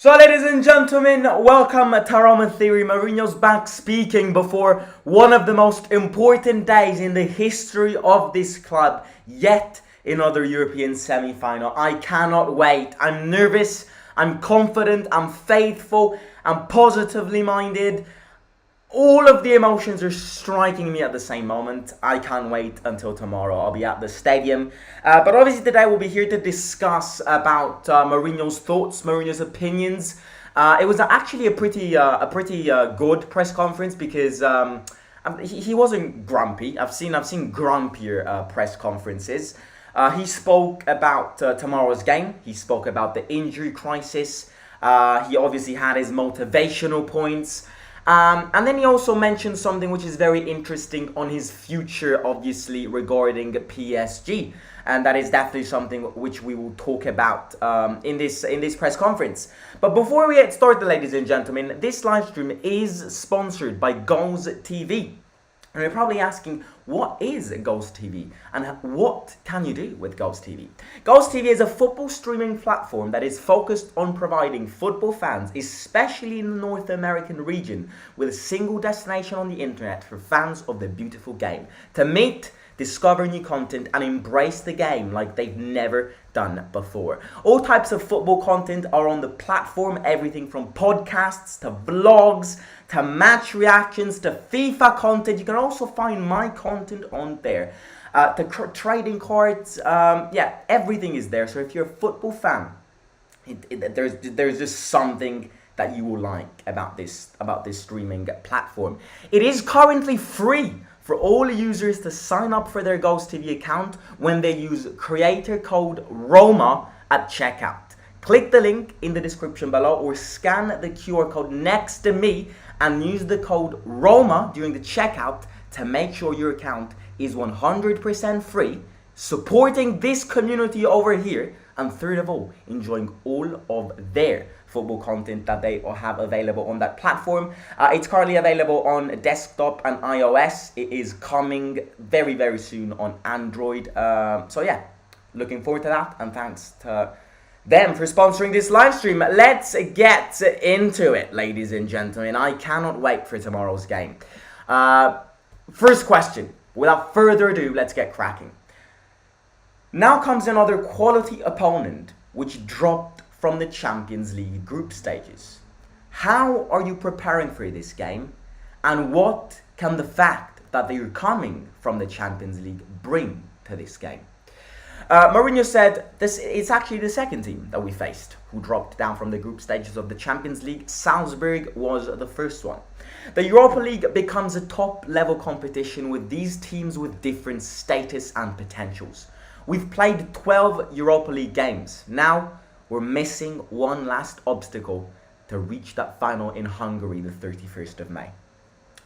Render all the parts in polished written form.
So ladies and gentlemen, welcome to Roma Theory. Mourinho's back speaking before one of the most important days in the history of this club, yet another European semi-final. I cannot wait. I'm nervous, I'm confident, I'm faithful, I'm positively minded. All of the emotions are striking me at the same moment. I can't wait until tomorrow. I'll be at the stadium. But obviously today we'll be here to discuss about Mourinho's thoughts, Mourinho's opinions. It was actually a pretty good press conference because he wasn't grumpy. I've seen grumpier press conferences. He spoke about tomorrow's game. He spoke about the injury crisis. He obviously had his motivational points. And then he also mentioned something which is very interesting on his future, obviously, regarding PSG. And that is definitely something which we will talk about in this press conference. But before we get started, ladies and gentlemen, this live stream is sponsored by Goals TV. And you're probably asking, what is Goals TV and what can you do with Goals TV? Goals TV is a football streaming platform that is focused on providing football fans, especially in the North American region, with a single destination on the internet for fans of the beautiful game to meet, discover new content and embrace the game like they've never done before. All types of football content are on the platform, everything from podcasts to vlogs to match reactions to FIFA content. You can also find my content on there. Trading cards, everything is there. So if you're a football fan, there's just something that you will like about this streaming platform. It is currently free for all users to sign up for their Goals TV account when they use creator code ROMA at checkout. Click the link in the description below or scan the QR code next to me and use the code ROMA during the checkout to make sure your account is 100% free, supporting this community over here, and third of all, enjoying all of their football content that they have available on that platform. It's currently available on desktop and iOS. It is coming very, very soon on Android. So yeah, looking forward to that, and thanks to them for sponsoring this live stream. Let's get into it, ladies and gentlemen. I cannot wait for tomorrow's game. First question, without further ado, let's get cracking. Now comes another quality opponent which dropped from the Champions League group stages. How are you preparing for this game? And what can the fact that they are coming from the Champions League bring to this game? Mourinho said it's actually the second team that we faced who dropped down from the group stages of the Champions League. Salzburg was the first one. The Europa League becomes a top-level competition with these teams with different status and potentials. We've played 12 Europa League games. Now we're missing one last obstacle to reach that final in Hungary the 31st of May.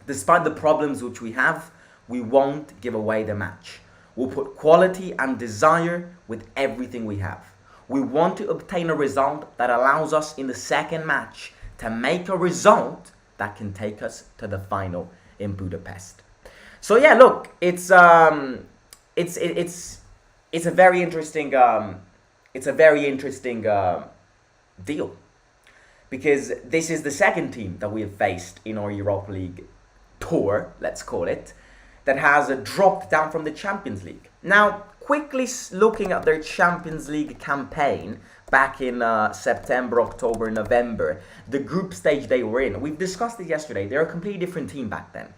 Despite the problems which we have, we won't give away the match. We'll put quality and desire with everything we have. We want to obtain a result that allows us in the second match to make a result that can take us to the final in Budapest. So yeah, look, it's a very interesting deal, because this is the second team that we have faced in our Europa League tour, let's call it, that has dropped down from the Champions League. Now, quickly looking at their Champions League campaign back in September, October, November, the group stage they were in. We've discussed it yesterday. They're a completely different team back then.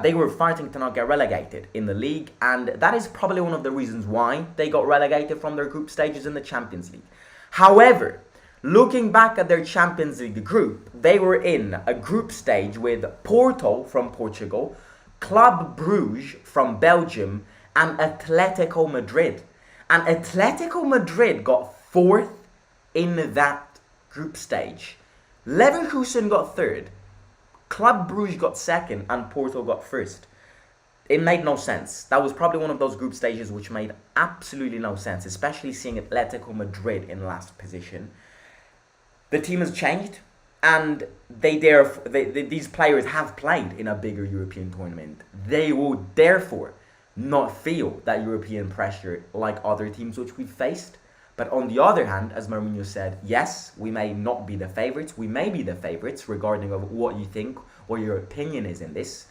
They were fighting to not get relegated in the league, and that is probably one of the reasons why they got relegated from their group stages in the Champions League. However, looking back at their Champions League group, they were in a group stage with Porto from Portugal, Club Brugge from Belgium, and Atletico Madrid. And Atletico Madrid got fourth in that group stage. Leverkusen got third. Club Brugge got second and Porto got first. It made no sense. That was probably one of those group stages which made absolutely no sense, especially seeing Atletico Madrid in last position. The team has changed, and these players have played in a bigger European tournament. They will therefore not feel that European pressure like other teams which we've faced. But on the other hand, as Mourinho said, yes, we may not be the favourites. We may be the favourites regarding of what you think or your opinion is in this.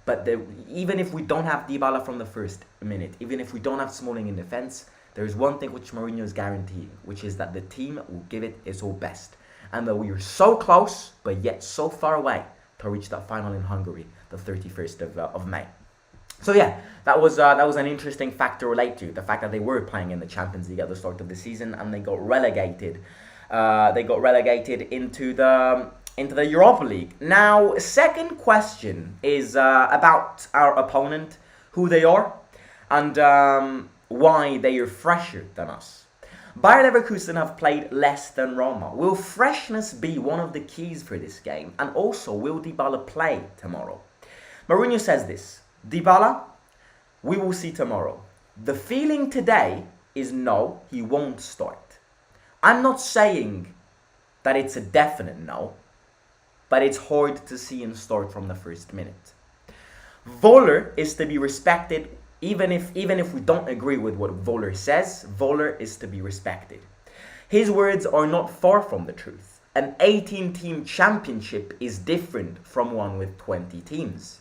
But even if we don't have Dybala from the first minute, even if we don't have Smalling in defence, there is one thing which Mourinho is guaranteeing, which is that the team will give it its all best. And that we are so close, but yet so far away to reach that final in Hungary, the 31st of May. So yeah, that was an interesting fact to relate to. The fact that they were playing in the Champions League at the start of the season and they got relegated. Into the Europa League. Now, second question is about our opponent, who they are, and why they are fresher than us. Bayer Leverkusen have played less than Roma. Will freshness be one of the keys for this game? And also, will Dybala play tomorrow? Mourinho says this: Dybala, we will see tomorrow. The feeling today is no, he won't start. I'm not saying that it's a definite no, but it's hard to see him start from the first minute. Voller is to be respected. Even if we don't agree with what Voller says, Voller is to be respected. His words are not far from the truth. An 18-team championship is different from one with 20 teams.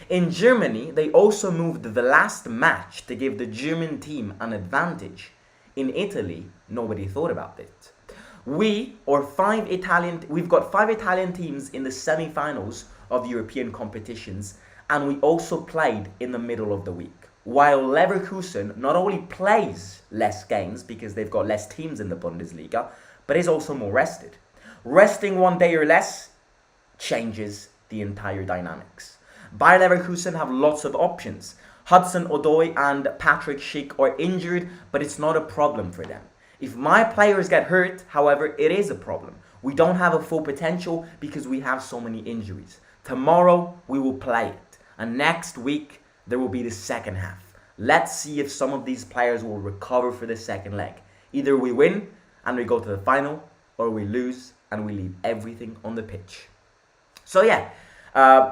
In Germany, they also moved the last match to give the German team an advantage. In Italy, nobody thought about it. We've got 5 Italian teams in the semi-finals of European competitions, and we also played in the middle of the week. While Leverkusen not only plays less games because they've got less teams in the Bundesliga, but is also more rested. Resting one day or less changes the entire dynamics. Bayer Leverkusen have lots of options. Hudson-Odoi and Patrick Schick are injured, but it's not a problem for them. If my players get hurt, however, it is a problem. We don't have a full potential because we have so many injuries. Tomorrow, we will play it. And next week, there will be the second half. Let's see if some of these players will recover for the second leg. Either we win and we go to the final, or we lose and we leave everything on the pitch. So yeah,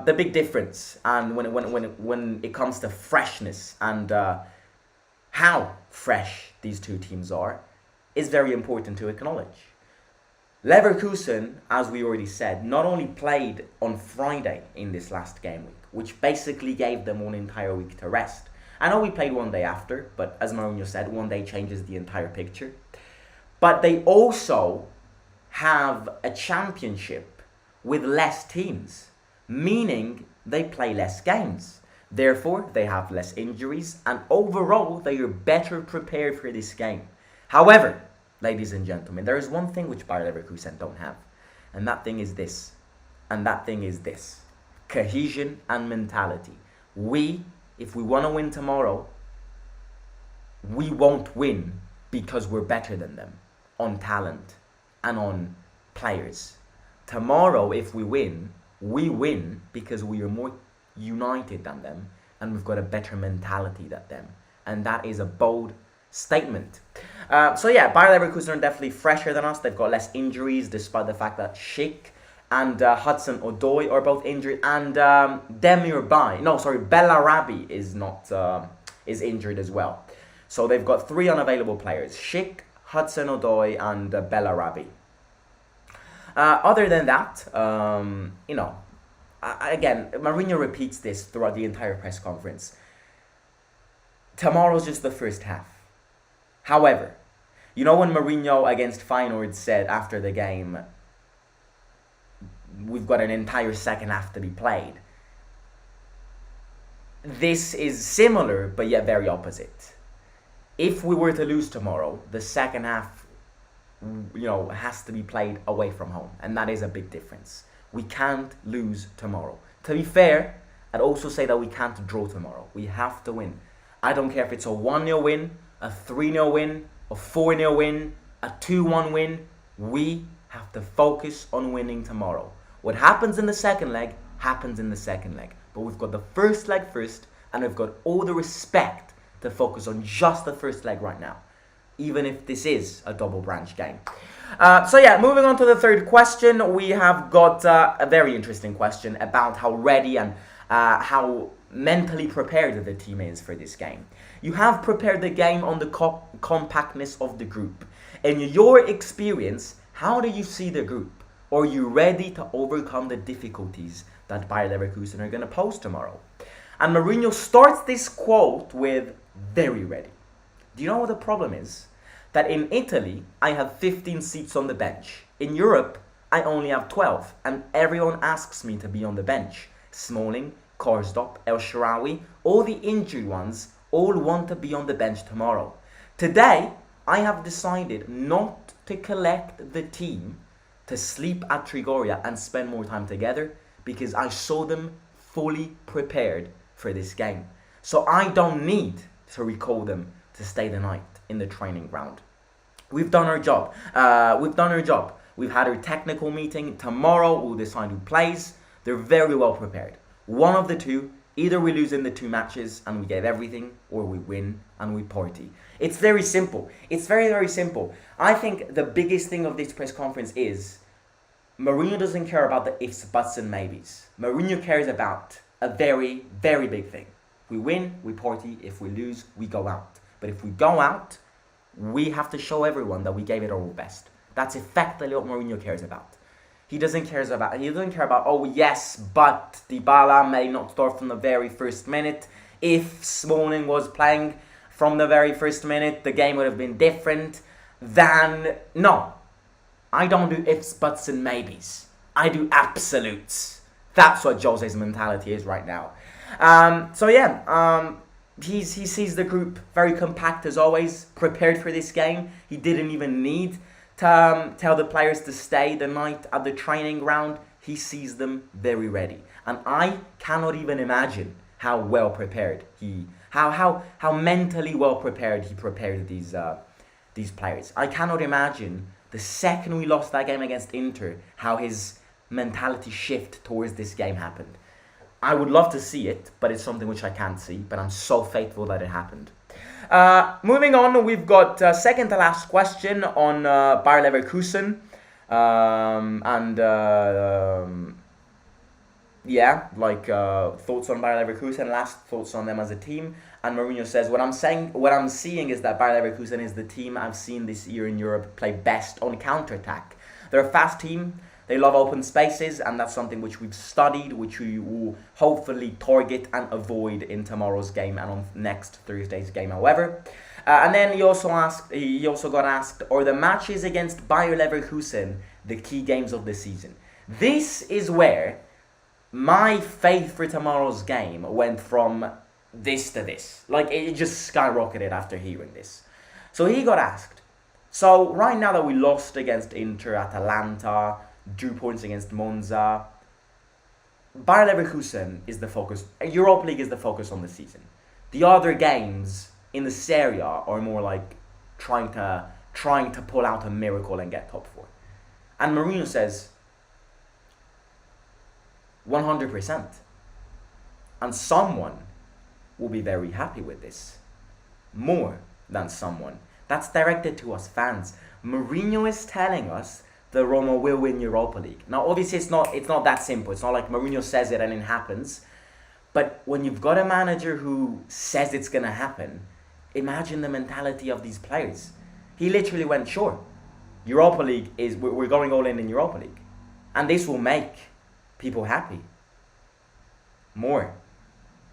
the big difference, and when it comes to freshness and how fresh these two teams are, is very important to acknowledge. Leverkusen, as we already said, not only played on Friday in this last game week, which basically gave them one entire week to rest. I know we played one day after, but as Mourinho said, one day changes the entire picture. But they also have a championship with less teams, meaning they play less games. Therefore, they have less injuries, and overall, they are better prepared for this game. However, ladies and gentlemen, there is one thing which Bayer Leverkusen don't have, and that thing is this. Cohesion and mentality. If we want to win tomorrow, we won't win because we're better than them on talent and on players. Tomorrow, if we win because we are more united than them and we've got a better mentality than them. And that is a bold statement. So yeah, Bayer Leverkusen are definitely fresher than us. They've got less injuries, despite the fact that Schick and Hudson-Odoi are both injured, and Bellarabi is injured as well. So they've got 3 unavailable players: Schick, Hudson-Odoi, and Bellarabi. Other than that, again, Mourinho repeats this throughout the entire press conference. Tomorrow's just the first half. However, you know when Mourinho against Feyenoord said after the game, we've got an entire second half to be played. This is similar, but yet very opposite. If we were to lose tomorrow, the second half, has to be played away from home, and that is a big difference. We can't lose tomorrow. To be fair, I'd also say that we can't draw tomorrow. We have to win. I don't care if it's a 1-0 win, a 3-0 win, a 4-0 win, a 2-1 win. We have to focus on winning tomorrow. What happens in the second leg, happens in the second leg. But we've got the first leg first, and we've got all the respect to focus on just the first leg right now, even if this is a double branch game. So yeah, moving on to the third question, we have got a very interesting question about how ready and how mentally prepared the team is for this game. You have prepared the game on the compactness of the group. In your experience, how do you see the group? Are you ready to overcome the difficulties that Bayer Leverkusen are going to pose tomorrow? And Mourinho starts this quote with, very ready. Do you know what the problem is? That in Italy, I have 15 seats on the bench. In Europe, I only have 12. And everyone asks me to be on the bench. Smalling, Karsdorp, El Shaarawy, all the injured ones, all want to be on the bench tomorrow. Today, I have decided not to collect the team to sleep at Trigoria and spend more time together because I saw them fully prepared for this game. So I don't need to recall them to stay the night in the training ground. We've done our job. We've had our technical meeting. Tomorrow we'll decide who plays. They're very well prepared. One of the two, either we lose in the 2 matches and we get everything, or we win and we party. It's very simple. It's very, very simple. I think the biggest thing of this press conference is Mourinho doesn't care about the ifs, buts and maybes. Mourinho cares about a very, very big thing. If we win, we party. If we lose, we go out. But if we go out, we have to show everyone that we gave it our best. That's effectively what Mourinho cares about. He doesn't care about, oh yes, but Dybala may not start from the very first minute. If Smalling was playing from the very first minute, the game would have been different. No. I don't do ifs, buts and maybes. I do absolutes. That's what Jose's mentality is right now. He sees the group very compact as always, prepared for this game. He didn't even need to tell the players to stay the night at the training ground. He sees them very ready. And I cannot even imagine how well prepared how mentally well prepared he prepared these players. I cannot imagine the second we lost that game against Inter, how his mentality shift towards this game happened. I would love to see it, but it's something which I can't see. But I'm so faithful that it happened. Moving on, we've got second to last question on Bayer Leverkusen. Thoughts on Bayer Leverkusen, last thoughts on them as a team. And Mourinho says, what I'm seeing is that Bayer Leverkusen is the team I've seen this year in Europe play best on counter-attack. They're a fast team. They love open spaces, and that's something which we've studied, which we will hopefully target and avoid in tomorrow's game and on next Thursday's game, however. And then he also got asked, are the matches against Bayer Leverkusen the key games of the season? This is where my faith for tomorrow's game went from this to this. Like, it just skyrocketed after hearing this. So he got asked, so right now that we lost against Inter, Atalanta, drew points against Monza, Bayer Leverkusen is the focus. Europa League is the focus on the season. The other games in the Serie A are more like trying to pull out a miracle and get top 4. And Mourinho says 100%. And someone will be very happy with this. More than someone. That's directed to us fans. Mourinho is telling us the Roma will win Europa League. Now, obviously, it's not that simple. It's not like Mourinho says it and it happens. But when you've got a manager who says it's going to happen, imagine the mentality of these players. He literally went, sure, Europa League we're going all in Europa League. And this will make people happy. More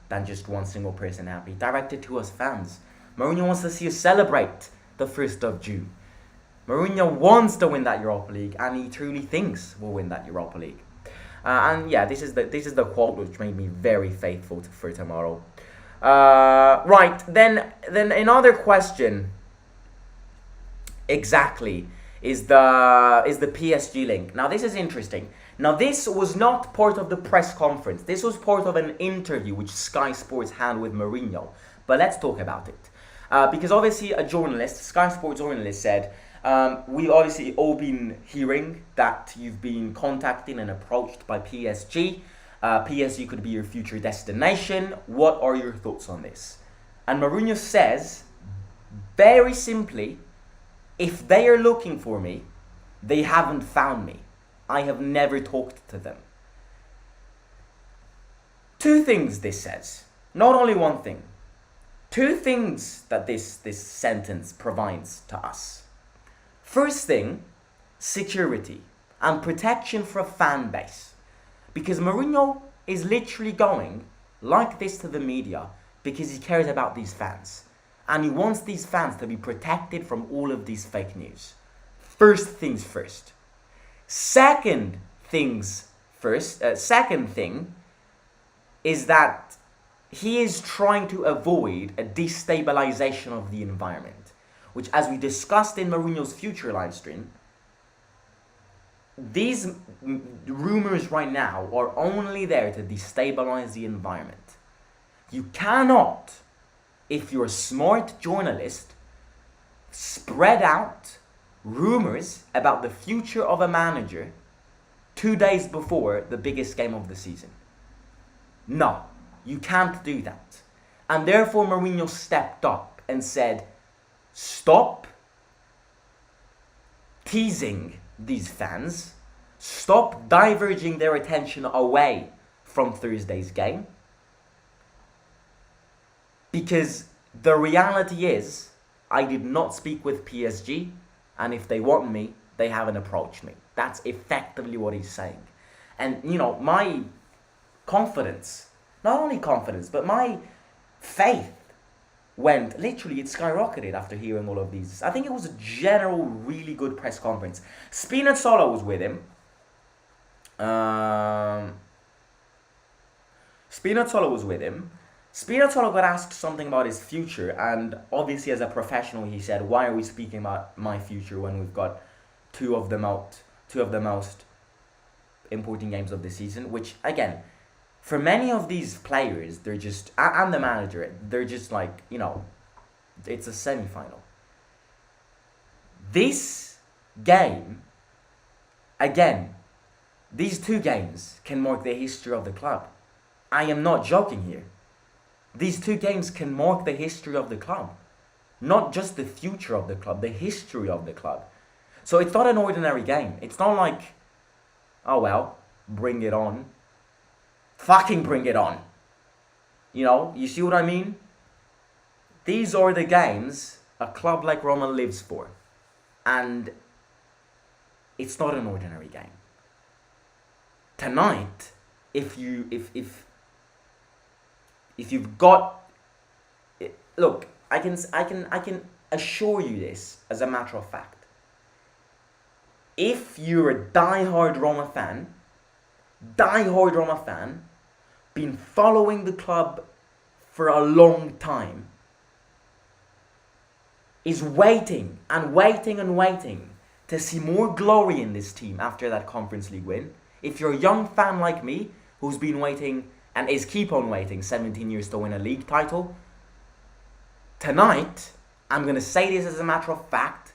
than just one single person happy. Directed to us fans. Mourinho wants to see us celebrate the 1st of June. Mourinho wants to win that Europa League, and he truly thinks we'll win that Europa League. This is the quote which made me very faithful for tomorrow. Right, then another question. Exactly is the PSG link. Now this is interesting. Now this was not part of the press conference. This was part of an interview which Sky Sports had with Mourinho. But let's talk about it. Because obviously a journalist, Sky Sports journalist said, we obviously all been hearing that you've been contacted and approached by PSG. PSG could be your future destination. What are your thoughts on this? And Mourinho says, very simply, if they are looking for me, they haven't found me. I have never talked to them. 2 things this says. Not only one thing. 2 things that this sentence provides to us. First thing, security and protection for a fan base. Because Mourinho is literally going like this to the media because he cares about these fans. And he wants these fans to be protected from all of these fake news. First things first. Second thing is that he is trying to avoid a destabilization of the environment, which, as we discussed in Mourinho's future live stream, these rumors right now are only there to destabilize the environment. You cannot, if you're a smart journalist, spread out rumors about the future of a manager 2 days before the biggest game of the season. No, you can't do that. And therefore Mourinho stepped up and said, stop teasing these fans, stop diverging their attention away from Thursday's game, because the reality is, I did not speak with PSG, and if they want me, they haven't approached me. That's effectively what he's saying. And, my confidence, not only confidence, but my faith it skyrocketed after hearing all of these. I think it was a general, really good press conference. Spinazzola was with him. Spinazzola got asked something about his future, and obviously as a professional he said, why are we speaking about my future when we've got two of the most important games of the season, which again, for many of these players, they're just, and the manager, they're just like, it's a semi-final. This game, again, these two games can mark the history of the club. I am not joking here. These two games can mark the history of the club. Not just the future of the club, the history of the club. So it's not an ordinary game. It's not like, oh well, bring it on. Fucking bring it on. You see what I mean? These are the games a club like Roma lives for. And it's not an ordinary game. Tonight, if you've got, look, I can assure you this as a matter of fact. If you're a diehard Roma fan, been following the club for a long time, is waiting to see more glory in this team after that Conference League win. If you're a young fan like me, who's been waiting and is keep on waiting 17 years to win a league title, tonight, I'm going to say this as a matter of fact,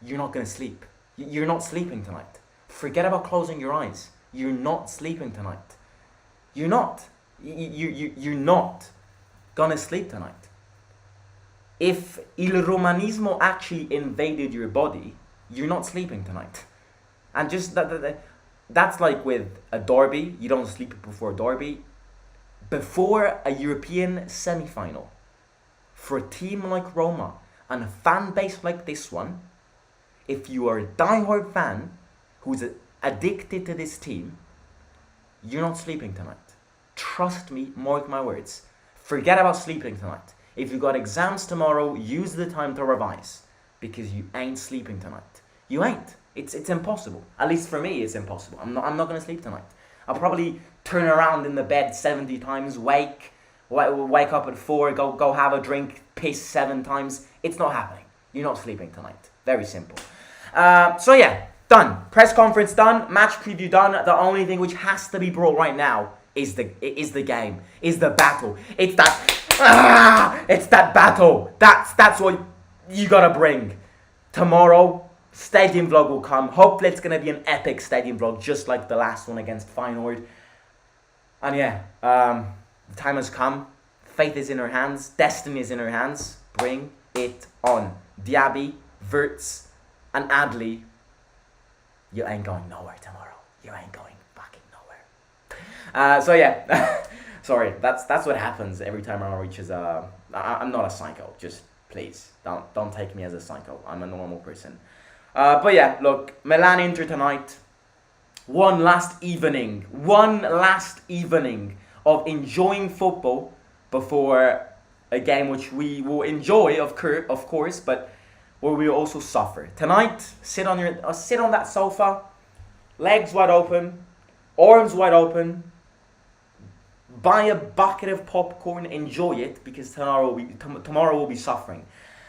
you're not going to sleep. You're not sleeping tonight. Forget about closing your eyes. You're not sleeping tonight. You're not. You're not going to sleep tonight. If Il Romanismo actually invaded your body, you're not sleeping tonight. And just that's like with a derby. You don't sleep before a derby. Before a European semi-final, for a team like Roma and a fan base like this one, if you are a diehard fan who's addicted to this team, you're not sleeping tonight. Trust me, mark my words. Forget about sleeping tonight. If you got exams tomorrow, use the time to revise, because you ain't sleeping tonight. You ain't. It's impossible. At least for me, it's impossible. I'm not gonna sleep tonight. I'll probably turn around in the bed 70 times, wake up at 4, go have a drink, piss 7 times. It's not happening. You're not sleeping tonight. Very simple. So yeah, done. Press conference done. Match preview done. The only thing which has to be brought right now is the game. Is the battle. It's that battle. That's what you gotta bring. Tomorrow, stadium vlog will come. Hopefully it's gonna be an epic stadium vlog, just like the last one against Feyenoord. And yeah, the time has come. Faith is in her hands. Destiny is in her hands. Bring it on. Diaby, Wirtz, and Adli, you ain't going nowhere tomorrow. You ain't going fucking nowhere. So yeah, sorry. That's what happens every time Roma reaches. I'm not a psycho. Just Please, don't take me as a psycho. I'm a normal person. But yeah, look, Milan Inter tonight. One last evening of enjoying football before a game which we will enjoy, of course, but where we will also suffer. Tonight, sit on that sofa, legs wide open, arms wide open. Buy a bucket of popcorn, enjoy it, because tomorrow will be suffering.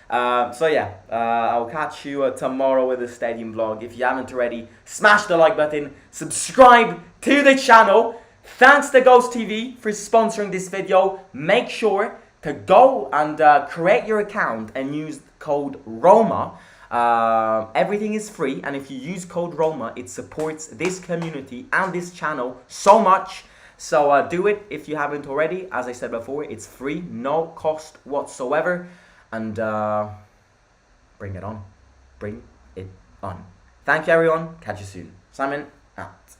I'll catch you tomorrow with the stadium vlog. If you haven't already, smash the like button, subscribe to the channel. Thanks to Ghost TV for sponsoring this video. Make sure to go and create your account and use code ROMA. Everything is free, and if you use code ROMA, it supports this community and this channel so much. So do it if you haven't already. As I said before, it's free, no cost whatsoever. And bring it on. Bring it on. Thank you, everyone. Catch you soon. Simon, out.